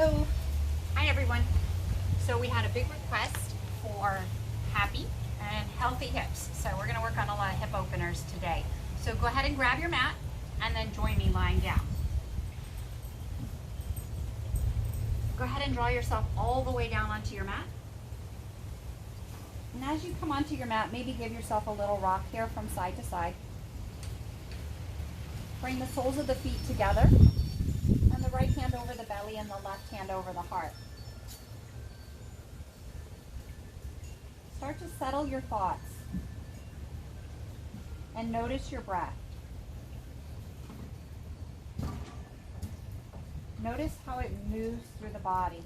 Hello. Hi everyone. So we had a big request for happy and healthy hips. So we're going to work on a lot of hip openers today. So go ahead and grab your mat and then join me lying down. Go ahead and draw yourself all the way down onto your mat. And as you come onto your mat, maybe give yourself a little rock here from side to side. Bring the soles of the feet together. And the right hand over the belly and the left hand over the heart. Start to settle your thoughts and notice your breath. Notice how it moves through the body.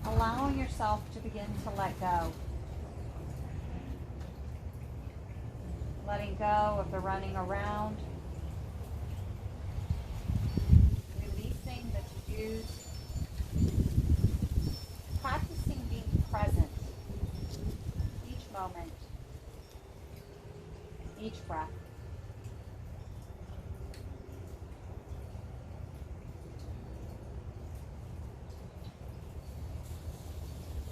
Allowing yourself to begin to let go. Letting go of the running around. Releasing the to-dos. Practicing being present. Each moment. Each breath.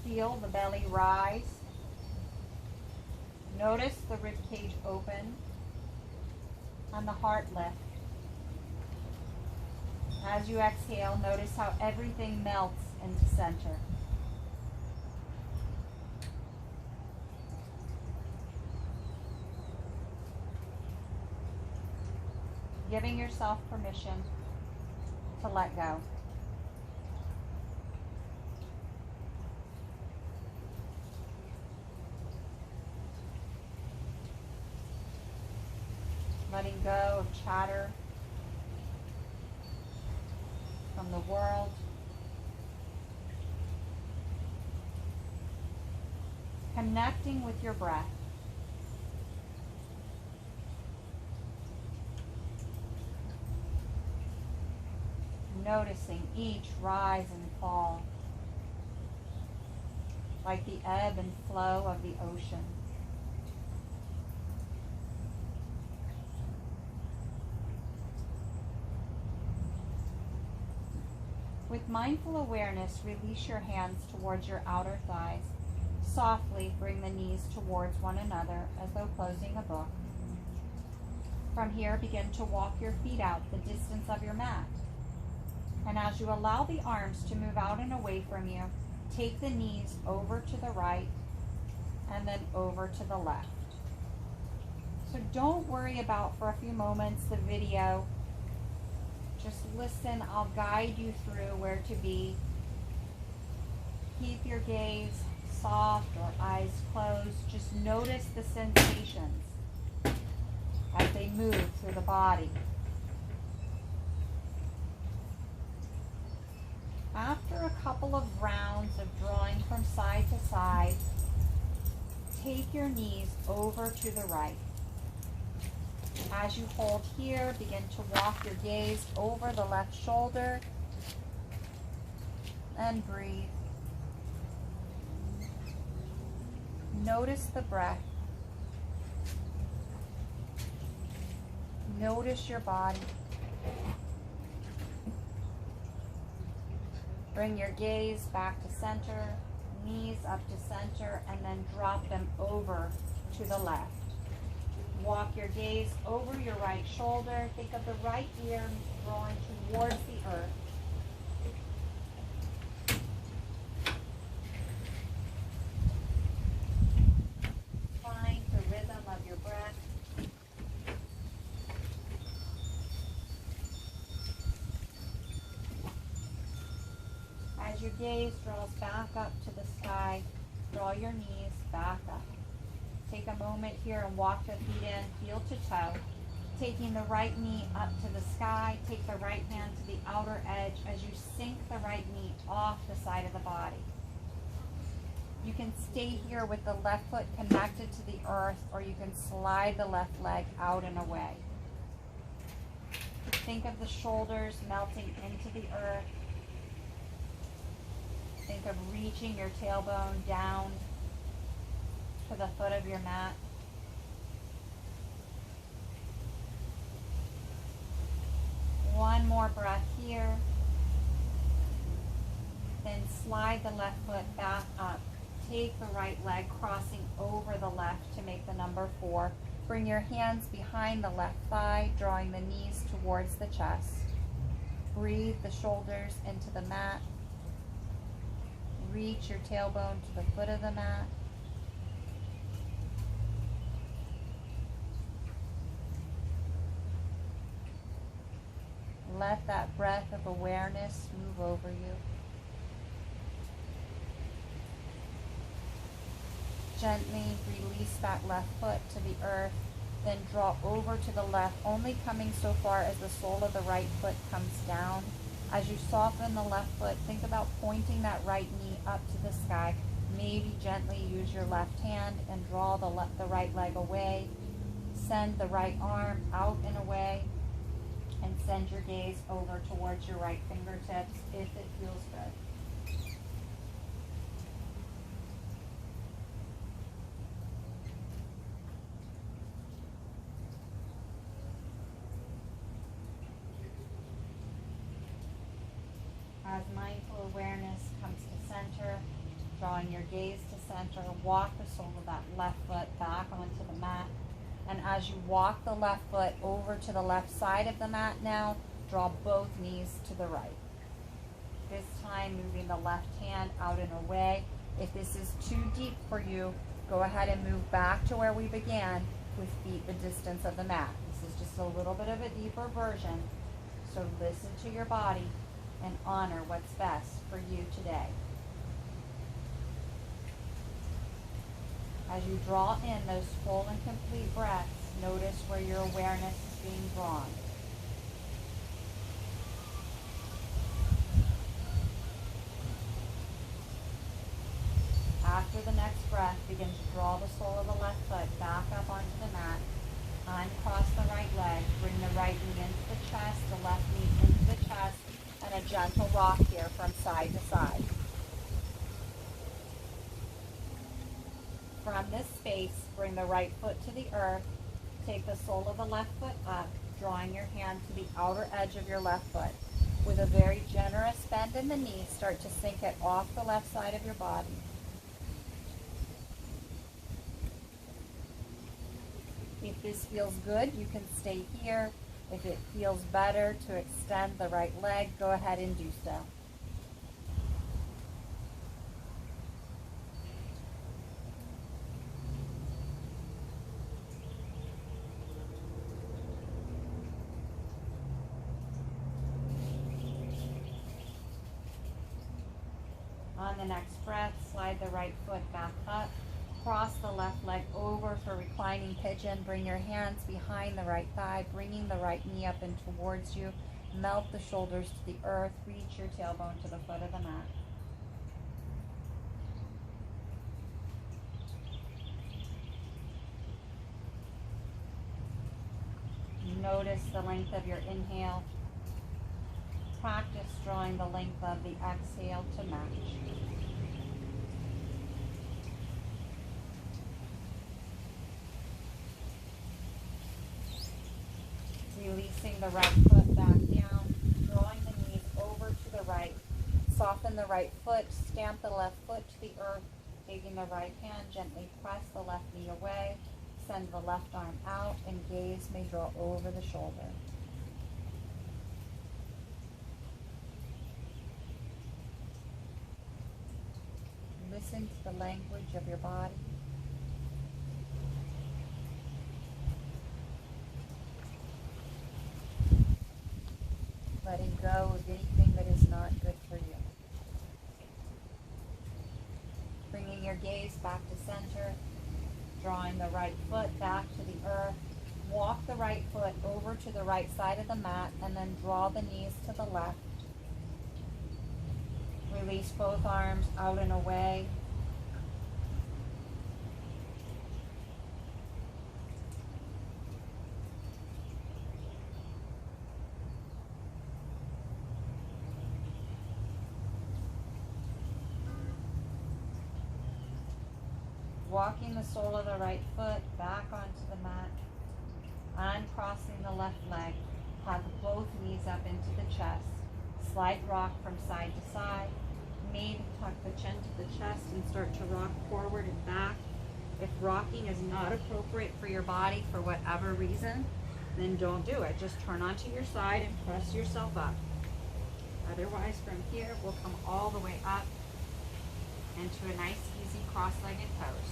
Feel the belly rise. Notice the rib cage open and the heart lift. As you exhale, notice how everything melts into center. Giving yourself permission to let go. Letting go of chatter from the world. Connecting with your breath. Noticing each rise and fall, like the ebb and flow of the ocean. With mindful awareness, release your hands towards your outer thighs. Softly bring the knees towards one another as though closing a book. From here, begin to walk your feet out the distance of your mat. And as you allow the arms to move out and away from you, take the knees over to the right and then over to the left. So don't worry about, for a few moments, the video. Just listen. I'll guide you through where to be. Keep your gaze soft or eyes closed. Just notice the sensations as they move through the body. After a couple of rounds of drawing from side to side, take your knees over to the right. As you hold here, begin to walk your gaze over the left shoulder and breathe. Notice the breath. Notice your body. Bring your gaze back to center, knees up to center, and then drop them over to the left. Walk your gaze over your right shoulder. Think of the right ear drawing towards the earth. Find the rhythm of your breath. As your gaze draws back up to the sky, draw your knees back up. Take a moment here and walk the feet in, heel to toe. Taking the right knee up to the sky, take the right hand to the outer edge as you sink the right knee off the side of the body. You can stay here with the left foot connected to the earth, or you can slide the left leg out and away. Think of the shoulders melting into the earth. Think of reaching your tailbone down to the foot of your mat. One One more breath here. Then slide the left foot back up. Take the right leg crossing over the left to make the number 4. Bring your hands behind the left thigh, drawing the knees towards the chest. Breathe the shoulders into the mat. Reach your tailbone to the foot of the mat. Let that breath of awareness move over you. Gently release that left foot to the earth, then draw over to the left, only coming so far as the sole of the right foot comes down. As you soften the left foot, think about pointing that right knee up to the sky. Maybe gently use your left hand and draw the right leg away. Send the right arm out and away, and send your gaze over towards your right fingertips if it feels good. As mindful awareness comes to center, drawing your gaze to center, walk the sole of that left foot back onto the mat. And as you walk the left foot over to the left side of the mat now, draw both knees to the right. This time moving the left hand out and away. If this is too deep for you, go ahead and move back to where we began with feet the distance of the mat. This is just a little bit of a deeper version. So listen to your body and honor what's best for you today. As you draw in those full and complete breaths, notice where your awareness is being drawn. After the next breath, begin to draw the sole of the left foot back up onto the mat. Uncross the right leg, bring the right knee into the chest, the left knee into the chest, and a gentle rock here from side to side. From this space, bring the right foot to the earth. Take the sole of the left foot up, drawing your hand to the outer edge of your left foot. With a very generous bend in the knee, start to sink it off the left side of your body. If this feels good, you can stay here. If it feels better to extend the right leg, go ahead and do so. On the next breath, slide the right foot back up. Cross the left leg over for reclining pigeon. Bring your hands behind the right thigh, bringing the right knee up and towards you. Melt the shoulders to the earth. Reach your tailbone to the foot of the mat. Notice the length of your inhale. Practice drawing the length of the exhale to match. Releasing the right foot back down, drawing the knees over to the right. Soften the right foot, stamp the left foot to the earth, taking the right hand, gently press the left knee away, send the left arm out, and gaze may draw over the shoulder. Listen to the language of your body. Letting go of anything that is not good for you. Bringing your gaze back to center, drawing the right foot back to the earth. Walk the right foot over to the right side of the mat and then draw the knees to the left. Release both arms out and away. Walking the sole of the right foot back onto the mat, uncrossing the left leg, hug both knees up into the chest. Slight rock from side to side. Maybe tuck the chin to the chest and start to rock forward and back. If rocking is not appropriate for your body for whatever reason, then don't do it. Just turn onto your side and press yourself up. Otherwise, from here, we'll come all the way up into a nice, easy cross-legged pose.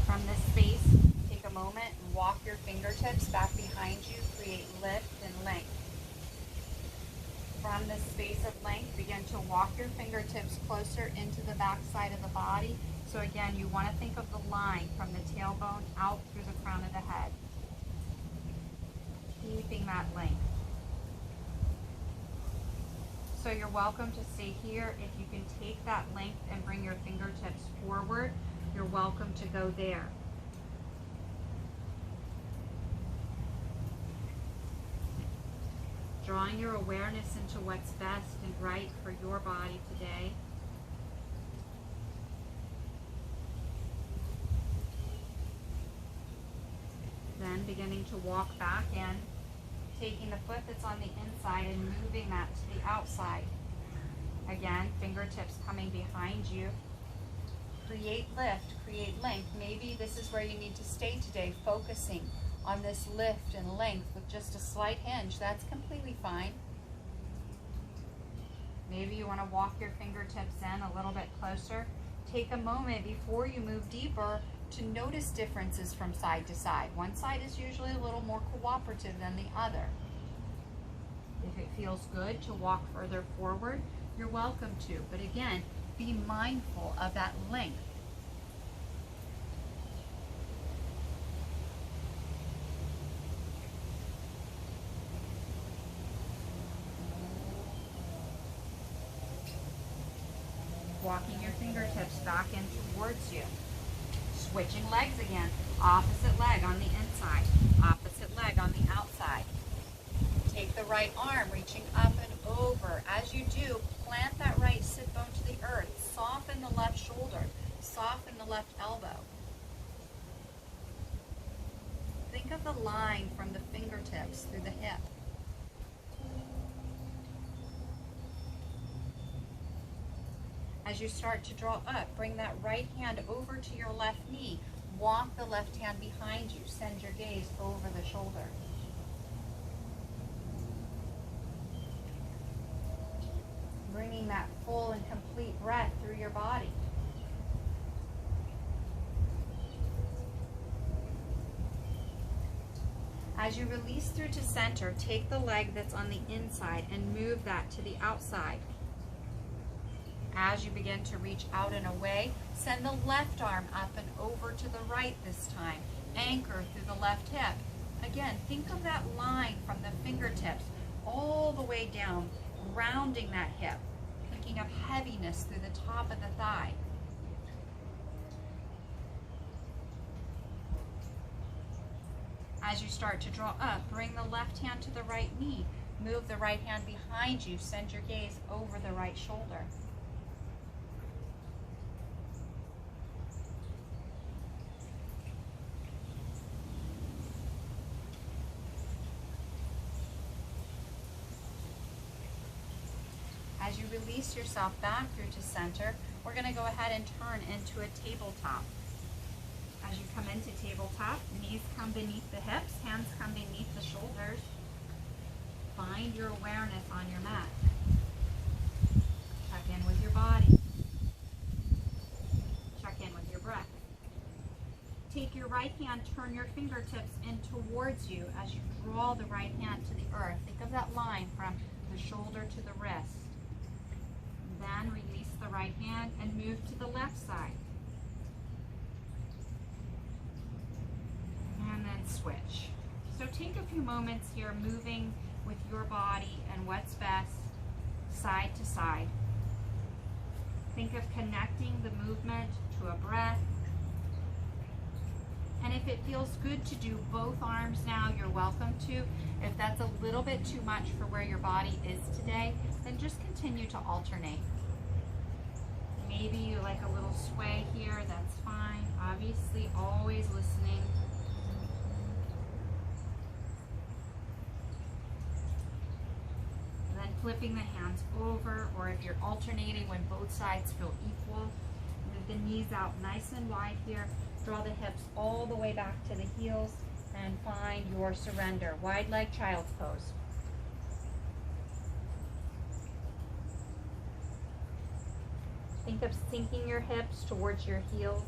From this space, take a moment and walk your fingertips back behind you. Create lift and length. From this space of length, begin to walk your fingertips closer into the back side of the body. So again, you want to think of the line from the tailbone out through the crown of the head. Keeping that length. So you're welcome to stay here. If you can take that length and bring your fingertips forward, you're welcome to go there. Drawing your awareness into what's best and right for your body today. Then beginning to walk back in, taking the foot that's on the inside and moving that to the outside. Again, fingertips coming behind you. Create lift, create length. Maybe this is where you need to stay today, focusing on this lift and length with just a slight hinge. That's completely fine. Maybe you want to walk your fingertips in a little bit closer. Take a moment before you move deeper to notice differences from side to side. One side is usually a little more cooperative than the other. If it feels good to walk further forward, you're welcome to. But again, be mindful of that length. Walking your fingertips back in towards you. Switching legs again. Opposite leg on the inside. Opposite leg on the outside. Take the right arm, reaching up and over. As you do, plant that right sit bone to the earth. Soften the left shoulder. Soften the left elbow. Think of the line from the fingertips through the hip. As you start to draw up, bring that right hand over to your left knee. Walk the left hand behind you. Send your gaze over the shoulder. Bringing that full and complete breath through your body. As you release through to center, take the leg that's on the inside and move that to the outside. As you begin to reach out and away, send the left arm up and over to the right this time. Anchor through the left hip. Again, think of that line from the fingertips all the way down, rounding that hip. Thinking of heaviness through the top of the thigh. As you start to draw up, bring the left hand to the right knee. Move the right hand behind you. Send your gaze over the right shoulder. As you release yourself back through to center, we're going to go ahead and turn into a tabletop. As you come into tabletop, knees come beneath the hips, hands come beneath the shoulders. Find your awareness on your mat. Check in with your body. Check in with your breath. Take your right hand, turn your fingertips in towards you as you draw the right hand to the earth. Think of that line from the shoulder to the wrist. Then release the right hand and move to the left side. And then switch. So take a few moments here moving with your body and what's best, side to side. Think of connecting the movement to a breath. And if it feels good to do both arms now, you're welcome to. If that's a little bit too much for where your body is today, then just continue to alternate. Maybe you like a little sway here, that's fine. Obviously, always listening. flipping the hands over, or if you're alternating when both sides feel equal. Move the knees out nice and wide here. Draw the hips all the way back to the heels and find your surrender. Wide leg child's pose. Think of sinking your hips towards your heels.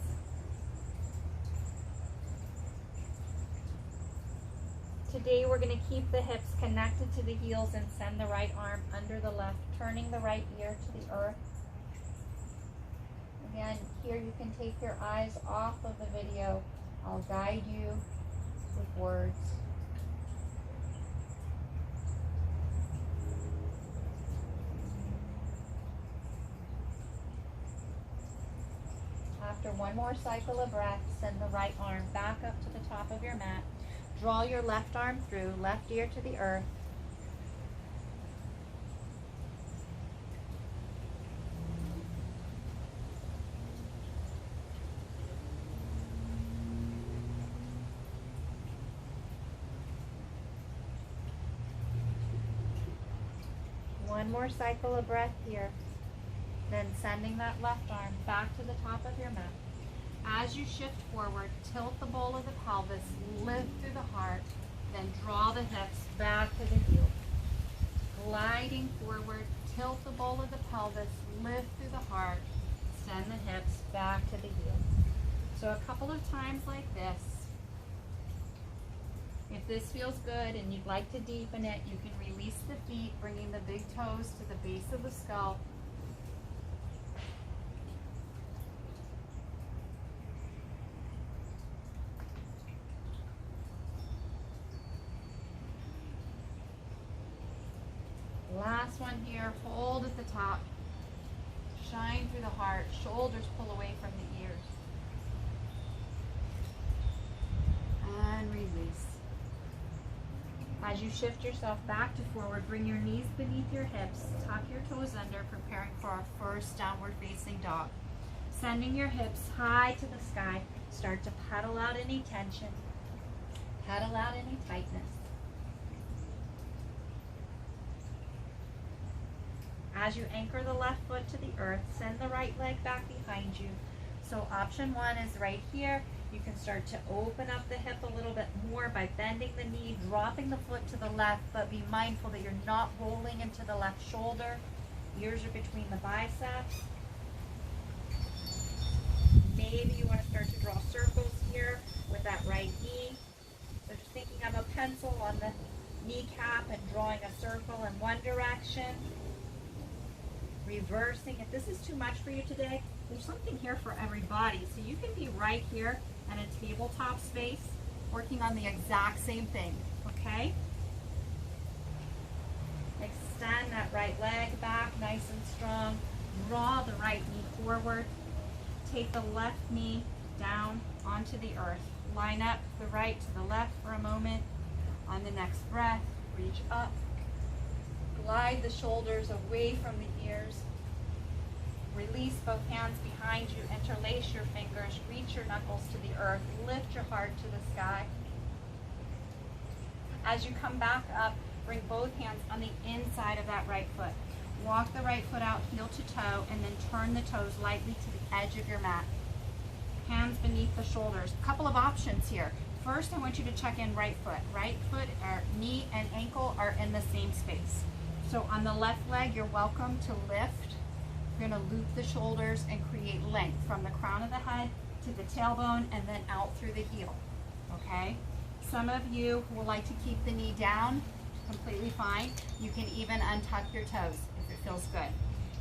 Today we're going to keep the hips connected to the heels and send the right arm under the left, turning the right ear to the earth. Again, here you can take your eyes off of the video. I'll guide you with words. After one more cycle of breath, send the right arm back up to the top of your mat. Draw your left arm through, left ear to the earth. One more cycle of breath here. Then sending that left arm back to the top of your mat. As you shift forward, tilt the bowl of the pelvis, lift through the heart, then draw the hips back to the heels. Gliding forward, tilt the bowl of the pelvis, lift through the heart, send the hips back to the heels. So a couple of times like this. If this feels good and you'd like to deepen it, you can release the feet, bringing the big toes to the base of the skull. Last one here, hold at the top, shine through the heart, shoulders pull away from the ears, and release. As you shift yourself back to forward, bring your knees beneath your hips, tuck your toes under, preparing for our first downward facing dog. Sending your hips high to the sky, start to pedal out any tension, pedal out any tightness. As you anchor the left foot to the earth, send the right leg back behind you. So option one is right here. You can start to open up the hip a little bit more by bending the knee, dropping the foot to the left, but be mindful that you're not rolling into the left shoulder. Ears are between the biceps. Maybe you want to start to draw circles here with that right knee. So just thinking of a pencil on the kneecap and drawing a circle in one direction. Reversing. If this is too much for you today, there's something here for everybody. So you can be right here in a tabletop space working on the exact same thing, okay? Extend that right leg back nice and strong. Draw the right knee forward. Take the left knee down onto the earth. Line up the right to the left for a moment. On the next breath, reach up. Glide the shoulders away from the ears. Release both hands behind you. Interlace your fingers. Reach your knuckles to the earth. Lift your heart to the sky. As you come back up, bring both hands on the inside of that right foot. Walk the right foot out heel to toe, and then turn the toes lightly to the edge of your mat. Hands beneath the shoulders. A couple of options here. First, I want you to check in right foot. Right foot, or knee and ankle are in the same space. So on the left leg, you're welcome to lift. You're going to loop the shoulders and create length from the crown of the head to the tailbone and then out through the heel, okay? Some of you will like to keep the knee down, completely fine. You can even untuck your toes if it feels good.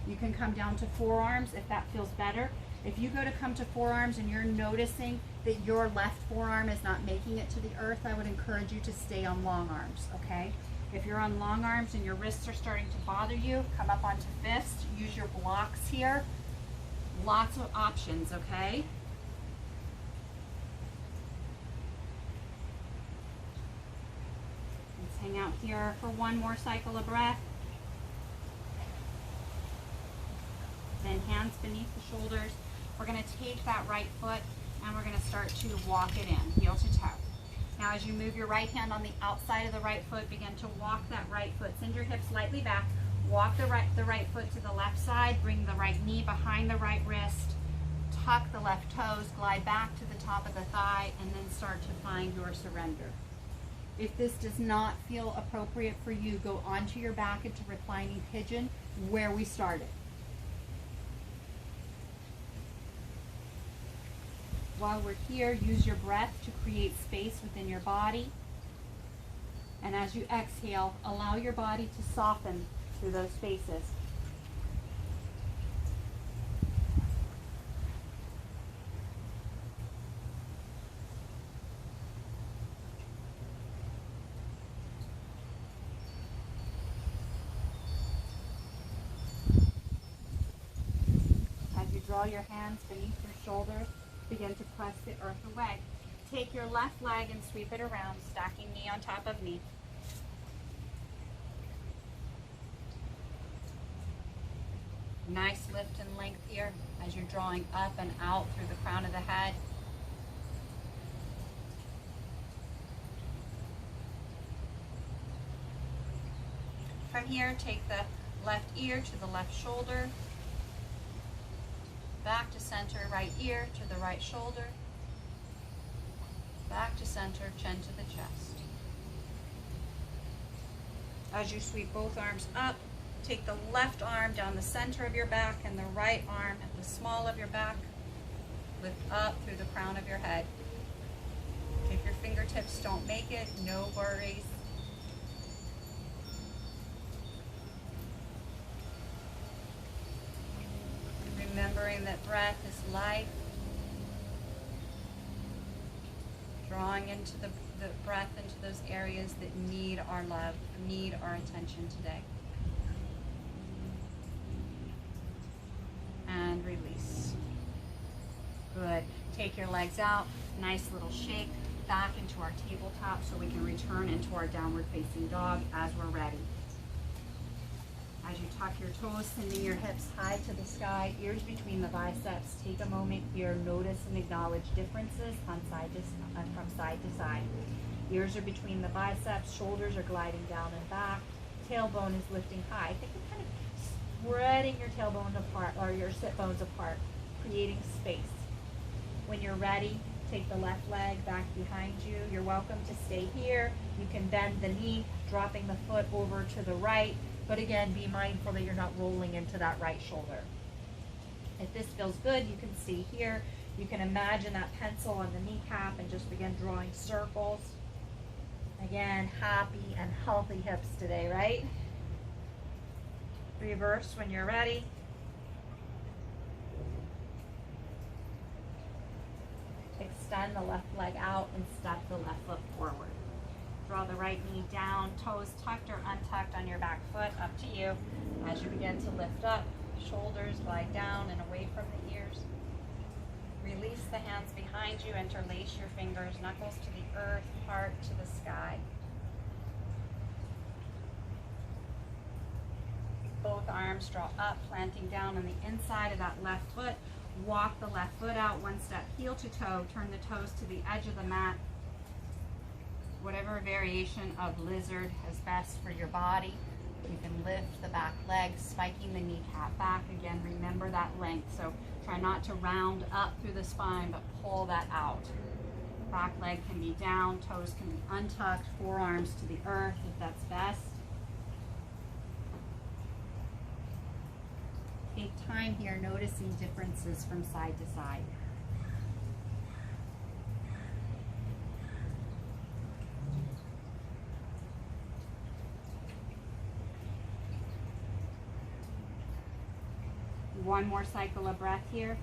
You can come down to forearms if that feels better. If you go to come to forearms and you're noticing that your left forearm is not making it to the earth, I would encourage you to stay on long arms, okay? If you're on long arms and your wrists are starting to bother you, come up onto fist. Use your blocks here. Lots of options, okay? Let's hang out here for one more cycle of breath. Then hands beneath the shoulders. We're going to take that right foot and we're going to start to walk it in, heel to toe. Now as you move your right hand on the outside of the right foot, begin to walk that right foot. Send your hips slightly back. Walk the right foot to the left side, bring the right knee behind the right wrist, tuck the left toes, glide back to the top of the thigh, and then start to find your surrender. If this does not feel appropriate for you, go onto your back into reclining pigeon where we started. While we're here, use your breath to create space within your body. And as you exhale, allow your body to soften through those spaces. As you draw your hands beneath your shoulders, begin to press the earth away. Take your left leg and sweep it around, stacking knee on top of knee. Nice lift and length here as you're drawing up and out through the crown of the head. From here, take the left ear to the left shoulder, back to center, right ear to the right shoulder, back to center, chin to the chest. As you sweep both arms up, take the left arm down the center of your back and the right arm at the small of your back. Lift up through the crown of your head. If your fingertips don't make it, no worries. Remembering that breath is life. Drawing into the breath into those areas that need our love, need our attention today. And release. Good. Take your legs out. Nice little shake back into our tabletop so we can return into our downward facing dog as we're ready. As you tuck your toes, sending your hips high to the sky, ears between the biceps. Take a moment here, notice and acknowledge differences from side to side. Ears are between the biceps, shoulders are gliding down and back, tailbone is lifting high. Think of kind of spreading your tailbone apart or your sit bones apart, creating space. When you're ready, take the left leg back behind you. You're welcome to stay here. You can bend the knee, dropping the foot over to the right. But again, be mindful that you're not rolling into that right shoulder. If this feels good, you can see here. You can imagine that pencil on the kneecap and just begin drawing circles. Again, happy and healthy hips today, right? Reverse when you're ready. Extend the left leg out and step the left foot forward. Draw the right knee down, toes tucked or untucked on your back foot, up to you. As you begin to lift up, shoulders glide down and away from the ears. Release the hands behind you, interlace your fingers, knuckles to the earth, heart to the sky. Both arms draw up, planting down on the inside of that left foot. Walk the left foot out one step, heel to toe, turn the toes to the edge of the mat. Whatever variation of lizard is best for your body. You can lift the back leg, spiking the kneecap back. Again, remember that length. So try not to round up through the spine, but pull that out. Back leg can be down, toes can be untucked, forearms to the earth if that's best. Take time here noticing differences from side to side. One more cycle of breath here.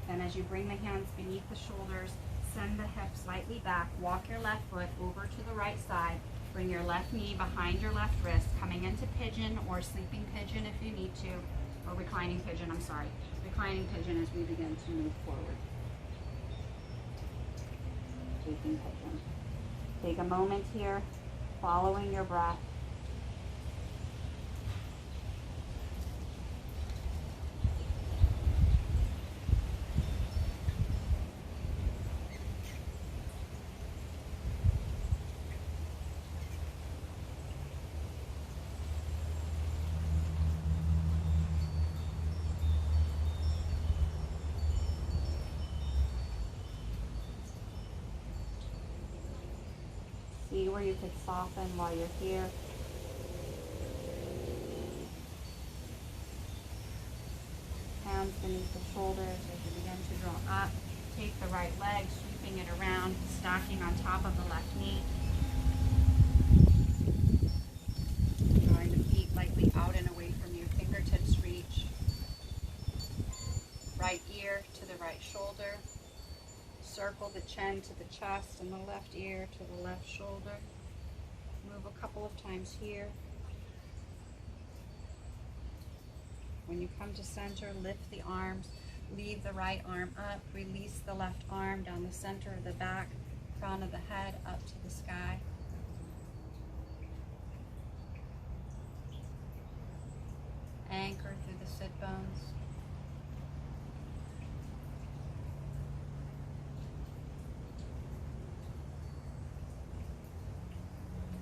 Then as you bring the hands beneath the shoulders, send the hips slightly back, walk your left foot over to the right side, bring your left knee behind your left wrist, coming into pigeon or sleeping pigeon if you need to, or reclining pigeon, reclining pigeon as we begin to move forward. Taking pigeon. Take a moment here, following your breath. see where you could soften while you're here. Hands beneath the shoulders as you begin to draw up. Take the right leg, sweeping it around, stacking on top of the left knee. Drawing the feet lightly out and away from you, fingertips reach. Right ear to the right shoulder. Circle the chin to the chest and the left ear to the left shoulder. Move a couple of times here. When you come to center, lift the arms. Leave the right arm up. Release the left arm down the center of the back, crown of the head up to the sky. Anchor through the sit bones.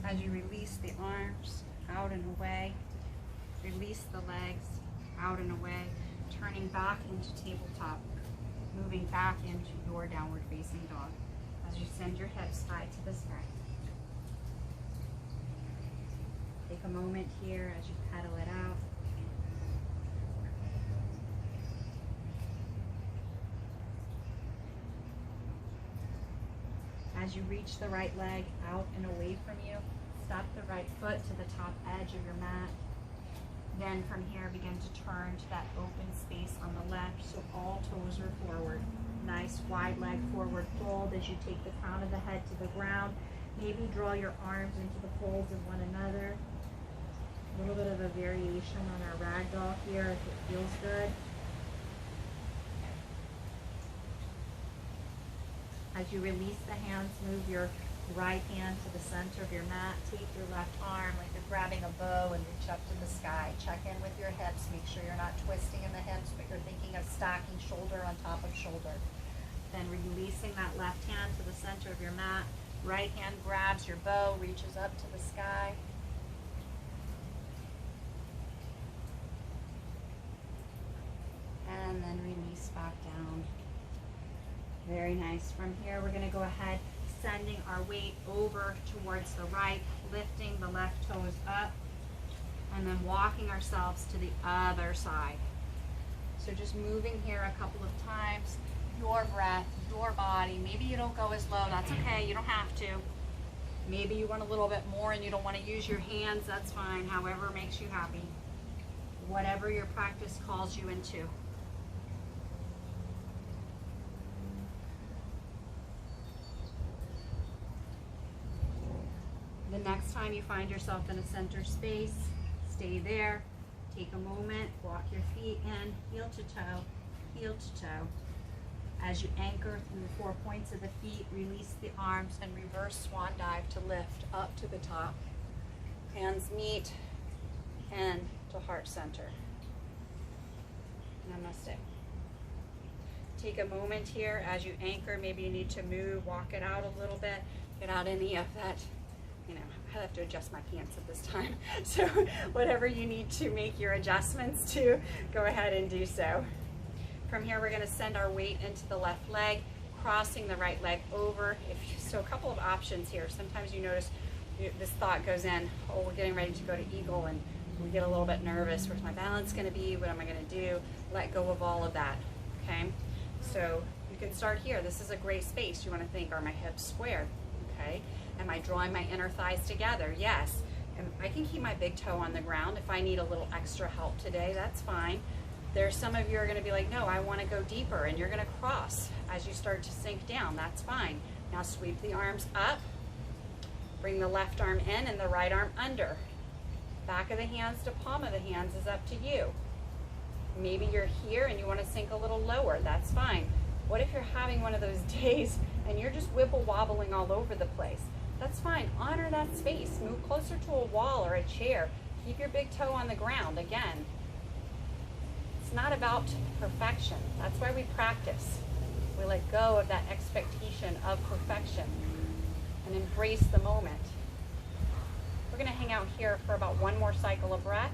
As you release the arms out and away, release the legs out and away, turning back into tabletop, moving back into your downward facing dog as you send your hips high to the sky. Take a moment here as you pedal it out. As you reach the right leg out and away from you, step the right foot to the top edge of your mat. Then from here, begin to turn to that open space on the left, so all toes are forward. Nice wide leg forward fold as you take the crown of the head to the ground. Maybe draw your arms into the folds of one another. A little bit of a variation on our ragdoll here if it feels good. As you release the hands, move your right hand to the center of your mat. Take your left arm like you're grabbing a bow and reach up to the sky. Check in with your hips. Make sure you're not twisting in the hips, but you're thinking of stacking shoulder on top of shoulder. Then releasing that left hand to the center of your mat. Right hand grabs your bow, reaches up to the sky. And then release back down. Very nice. From here, we're going to go ahead, sending our weight over towards the right, lifting the left toes up, and then walking ourselves to the other side. So just moving here a couple of times, your breath, your body. Maybe you don't go as low, that's okay, you don't have to. Maybe you want a little bit more and you don't want to use your hands, that's fine, however makes you happy. Whatever your practice calls you into. The next time you find yourself in a center space, stay there. Take a moment, walk your feet in, heel to toe. As you anchor through the 4 points of the feet, release the arms and reverse swan dive to lift up to the top. Hands meet, hand to heart center. Namaste. Take a moment here as you anchor. Maybe you need to move, walk it out a little bit, get out any of that. You know, I have to adjust my pants at this time. So whatever you need to make your adjustments to, go ahead and do so. From here, we're going to send our weight into the left leg, crossing the right leg over. So a couple of options here. Sometimes you notice this thought goes in, oh, we're getting ready to go to eagle, and we get a little bit nervous. Where's my balance going to be? What am I going to do? Let go of all of that, okay? So you can start here. This is a great space. You want to think, are my hips square? Okay. Am I drawing my inner thighs together? Yes. And I can keep my big toe on the ground. If I need a little extra help today, that's fine. There's some of you are going to be like, no, I want to go deeper, and you're going to cross as you start to sink down. That's fine. Now sweep the arms up. Bring the left arm in and the right arm under. Back of the hands to palm of the hands is up to you. Maybe you're here and you want to sink a little lower. That's fine. What if you're having one of those days and you're just wibble wobbling all over the place? That's fine. Honor that space. Move closer to a wall or a chair. Keep your big toe on the ground. Again, it's not about perfection. That's why we practice. We let go of that expectation of perfection and embrace the moment. We're going to hang out here for about one more cycle of breath.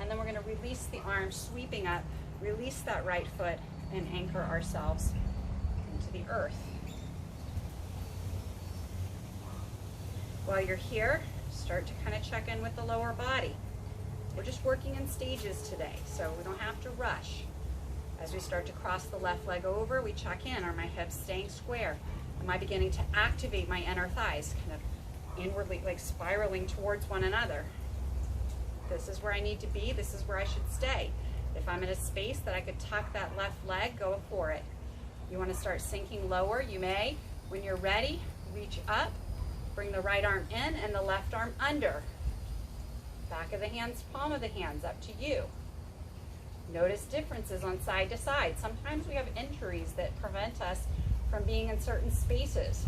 And then we're going to release the arms, sweeping up, release that right foot, and anchor ourselves into the earth. While you're here, start to kind of check in with the lower body. We're just working in stages today, so we don't have to rush. As we start to cross the left leg over, we check in. Are my hips staying square? Am I beginning to activate my inner thighs, kind of inwardly, like spiraling towards one another? This is where I need to be. This is where I should stay. If I'm in a space that I could tuck that left leg, go for it. You want to start sinking lower, you may. When you're ready, reach up, bring the right arm in and the left arm under. Back of the hands, palm of the hands, up to you. Notice differences on side to side. Sometimes we have injuries that prevent us from being in certain spaces,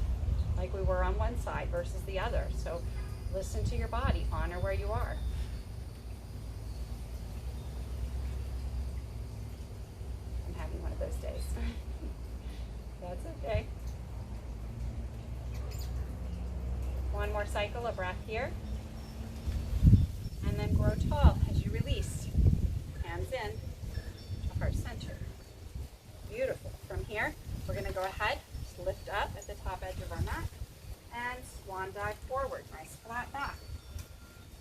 like we were on one side versus the other. So listen to your body, honor where you are. I'm having one of those days. That's okay. One more cycle, a breath here. And then grow tall as you release. Hands in, heart center. Beautiful. From here, we're going to go ahead, just lift up at the top edge of our mat, and swan dive forward. Nice flat back.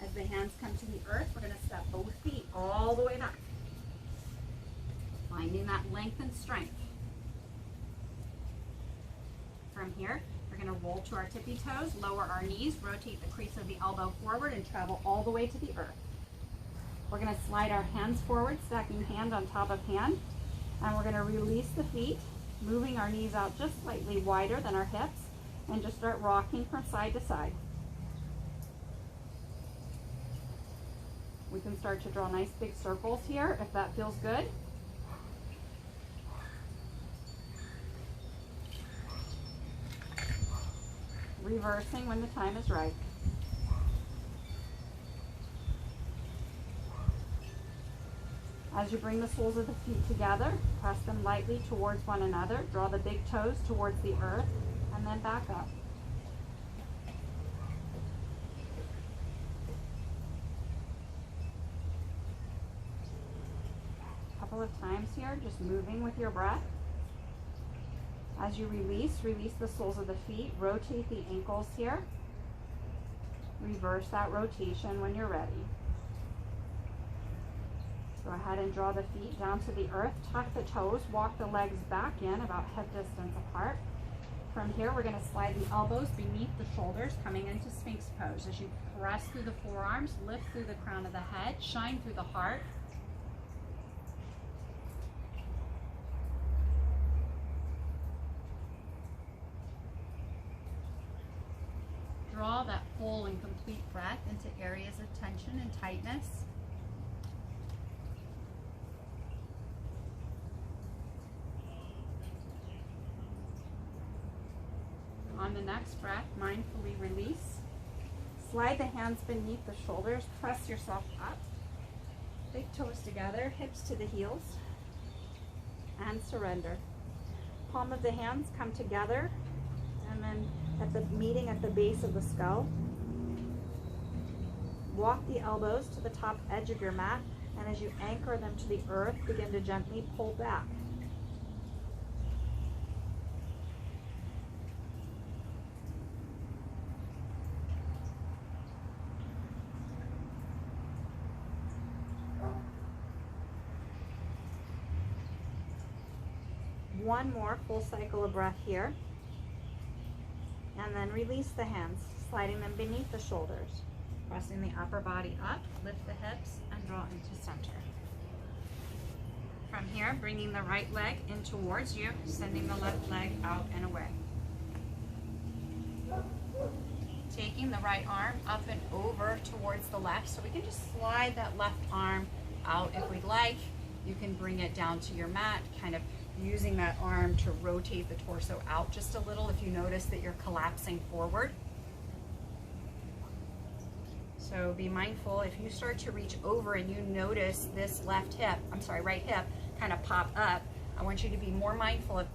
As the hands come to the earth, we're going to step both feet all the way back. Finding that length and strength. From here, we're going to roll to our tippy toes, lower our knees, rotate the crease of the elbow forward, and travel all the way to the earth. We're going to slide our hands forward, stacking hand on top of hand, and we're going to release the feet, moving our knees out just slightly wider than our hips, and just start rocking from side to side. We can start to draw nice big circles here if that feels good. Reversing when the time is right. As you bring the soles of the feet together, press them lightly towards one another, draw the big toes towards the earth, and then back up. A couple of times here, just moving with your breath. As you release the soles of the feet, rotate the ankles here. Reverse that rotation when you're ready. Go ahead and draw the feet down to the earth, tuck the toes, walk the legs back in about hip distance apart. From here, we're going to slide the elbows beneath the shoulders, coming into Sphinx pose. As you press through the forearms, lift through the crown of the head, shine through the heart. Draw that full and complete breath into areas of tension and tightness. On the next breath, mindfully release. Slide the hands beneath the shoulders, press yourself up. Big toes together, hips to the heels, and surrender. Palm of the hands come together, and then at the meeting at the base of the skull. Walk the elbows to the top edge of your mat, and as you anchor them to the earth, begin to gently pull back. One more full cycle of breath here. And then release the hands, sliding them beneath the shoulders. Pressing the upper body up, lift the hips, and draw into center. From here, bringing the right leg in towards you, sending the left leg out and away. Taking the right arm up and over towards the left, so we can just slide that left arm out if we'd like. You can bring it down to your mat, kind of using that arm to rotate the torso out just a little if you notice that you're collapsing forward. So be mindful if you start to reach over and you notice this right hip kind of pop up. I want you to be more mindful of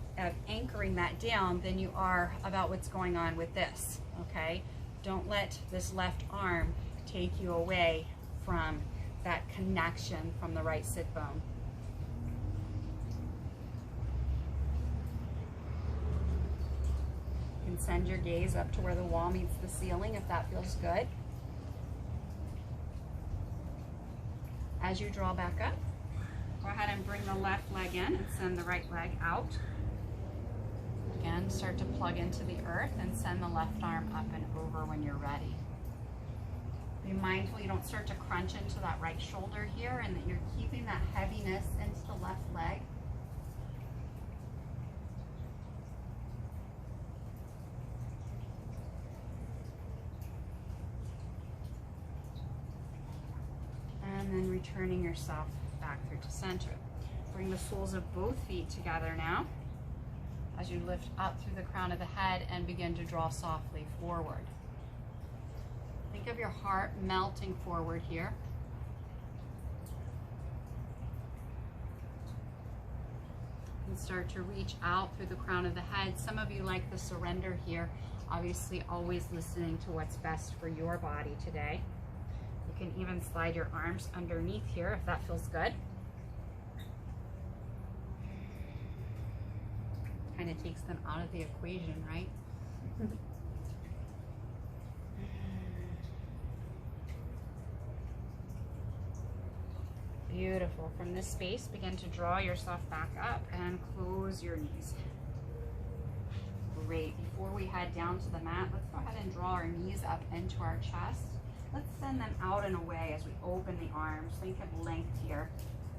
anchoring that down than you are about what's going on with this, okay? Don't let this left arm take you away from that connection from the right sit bone. You can send your gaze up to where the wall meets the ceiling if that feels good. As you draw back up, go ahead and bring the left leg in and send the right leg out. Again, start to plug into the earth and send the left arm up and over when you're ready. Be mindful you don't start to crunch into that right shoulder here, and that you're keeping that heaviness into the left leg. And then returning yourself back through to center. Bring the soles of both feet together now as you lift up through the crown of the head and begin to draw softly forward. Think of your heart melting forward here. And start to reach out through the crown of the head. Some of you like the surrender here, obviously always listening to what's best for your body today. You can even slide your arms underneath here if that feels good. Kind of takes them out of the equation, right? Beautiful. From this space, begin to draw yourself back up and close your knees. Great. Before we head down to the mat, let's go ahead and draw our knees up into our chest. Let's send them out and away as we open the arms. Think of length here.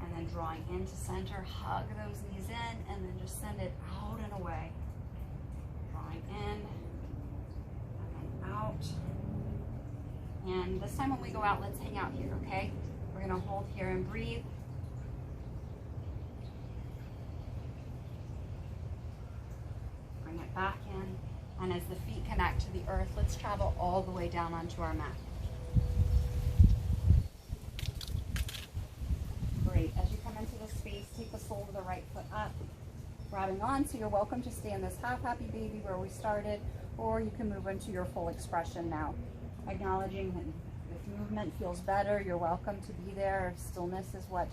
And then drawing into center, hug those knees in, and then just send it out and away. Drawing in, and then out. And this time when we go out, let's hang out here, okay? We're gonna hold here and breathe. Bring it back in. And as the feet connect to the earth, let's travel all the way down onto our mat. Great. As you come into this space, take the sole of the right foot up, grabbing on. So you're welcome to stay in this half happy baby where we started, or you can move into your full expression now. Acknowledging that if movement feels better, you're welcome to be there. If stillness is what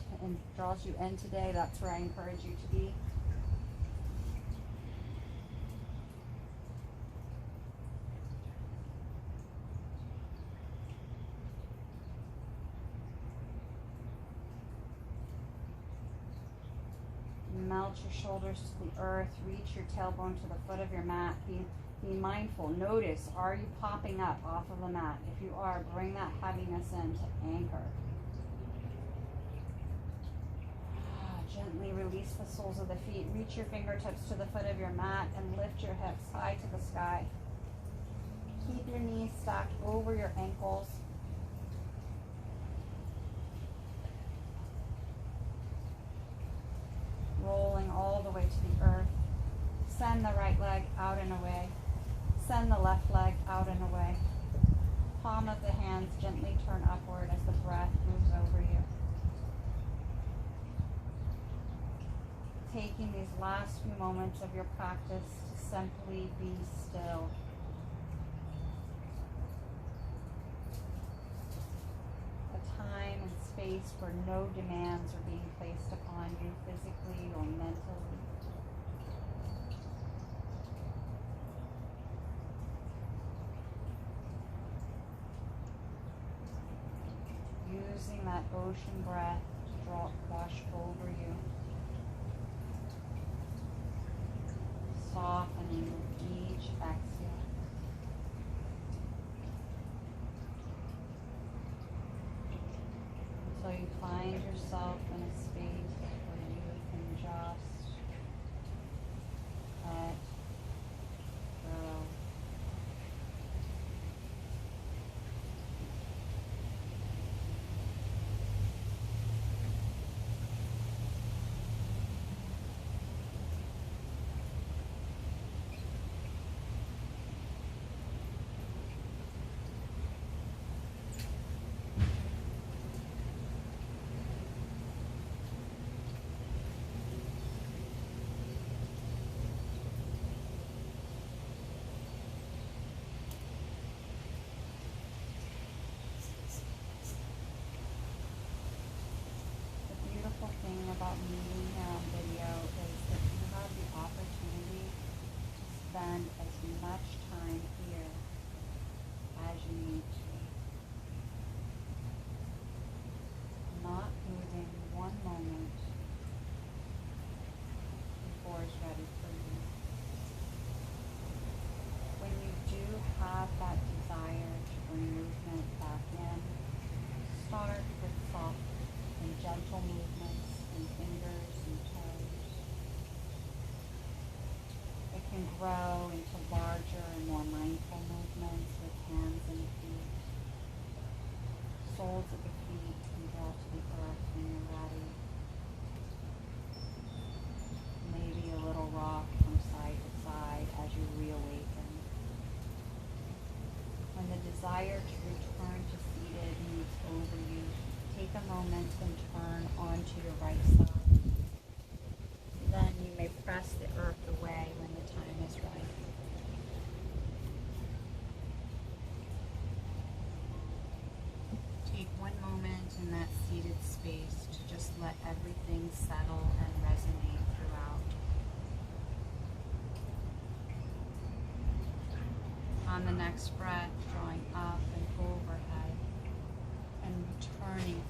draws you in today, that's where I encourage you to be. Melt your shoulders to the earth, reach your tailbone to the foot of your mat. Be mindful. Notice, are you popping up off of the mat? If you are, bring that heaviness in to anchor. Gently release the soles of the feet. Reach your fingertips to the foot of your mat and lift your hips high to the sky. Keep your knees stacked over your ankles. Rolling all the way to the earth. Send the right leg out and away. Send the left leg out and away. Palm of the hands gently turn upward as the breath moves over you. Taking these last few moments of your practice to simply be still. A time and space where no demands are being placed upon you physically or mentally. Using that ocean breath to wash over you. Softening with each exhale. Until you find yourself in a space where you can just let go. grow into larger and more mindful movements with hands and feet. Soles of the feet can draw to the earth when you're ready. Maybe a little rock from side to side as you reawaken. When the desire to return to seated moves over you, take a moment and turn onto your right side. Then you may press the earth away when the time is right. Take one moment in that seated space to just let everything settle and resonate throughout. On the next breath, drawing up and overhead and returning